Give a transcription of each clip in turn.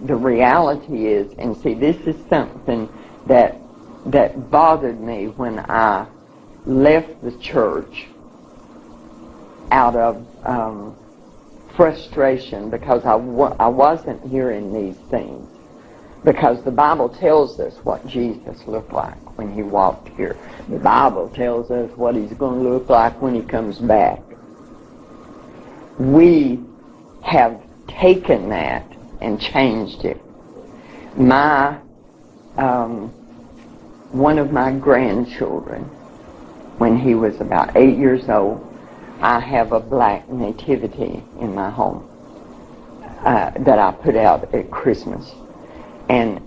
the reality is, and see, this is something that bothered me when I left the church out of frustration, because I wasn't hearing these things. Because the Bible tells us what Jesus looked like when he walked here. The Bible tells us what he's going to look like when he comes back. We have taken that and changed it. One of my grandchildren, when he was about 8 years old, I have a black nativity in my home that I put out at Christmas. And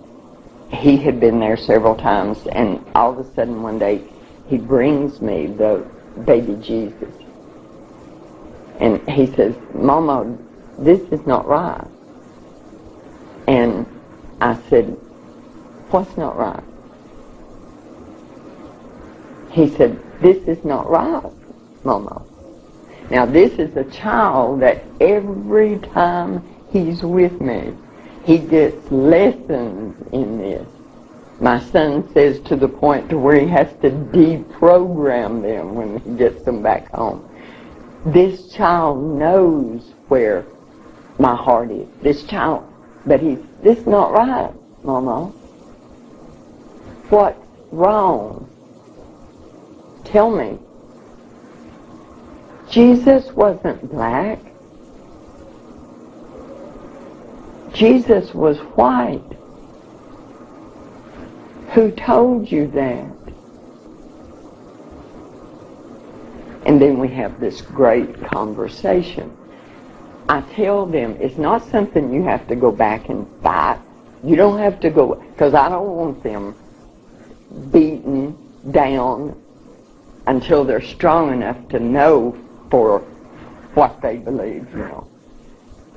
he had been there several times, and all of a sudden one day he brings me the baby Jesus. And he says, "Mama, this is not right." And I said, "What's not right?" He said, "This is not right, Mama." Now this is a child that every time he's with me, he gets lessons in this. My son says to the point to where he has to deprogram them when he gets them back home. This child knows where my heart is. This child, but this is not right, Mama. What's wrong? Tell me. Jesus wasn't black. Jesus was white. Who told you that? And then we have this great conversation. I tell them it's not something you have to go back and fight. You don't have to go, because I don't want them beaten down until they're strong enough to know for what they believe, you know.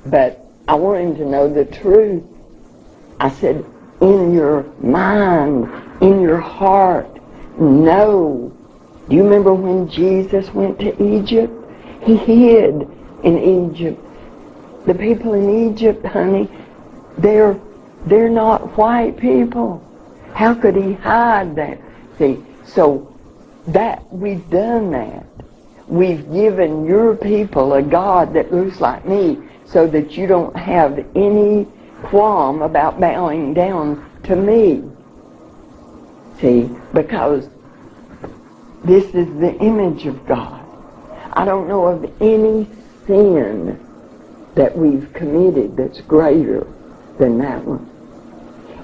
But I want him to know the truth. I said, in your mind, in your heart, know. Do you remember when Jesus went to Egypt? He hid in Egypt. The people in Egypt, honey, they're not white people. How could he hide that? See, so that we've done that. We've given your people a God that looks like me, so that you don't have any qualm about bowing down to me. See, because this is the image of God. I don't know of any sin that we've committed that's greater than that one.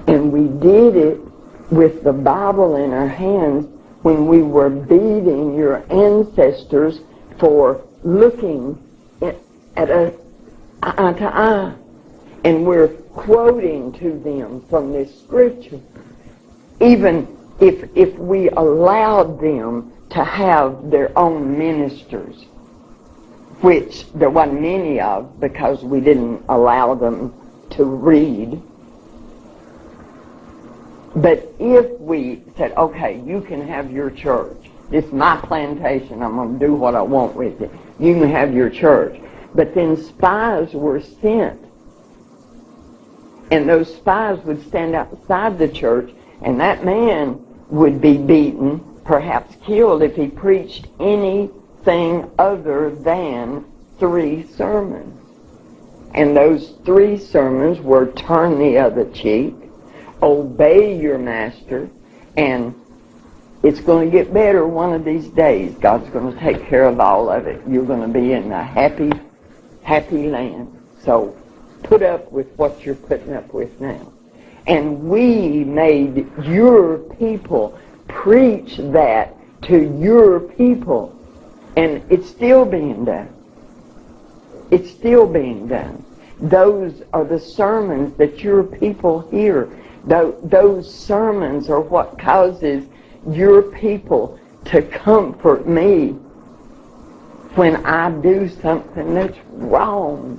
And we did it with the Bible in our hands when we were beating your ancestors for looking at us eye to eye. And we're quoting to them from this scripture. Even if we allowed them to have their own ministers, which there wasn't many of because we didn't allow them to read. But if we said, okay, you can have your church. This is my plantation. I'm going to do what I want with it. You can have your church. But then spies were sent. And those spies would stand outside the church, and that man would be beaten, perhaps killed, if he preached anything other than 3 sermons. And those 3 sermons were turn the other cheek, obey your master, and it's going to get better one of these days. God's going to take care of all of it. You're going to be in a happy, happy land. So put up with what you're putting up with now. And we made your people preach that to your people. And it's still being done. It's still being done. Those are the sermons that your people hear. Those sermons are what causes your people to comfort me when I do something that's wrong.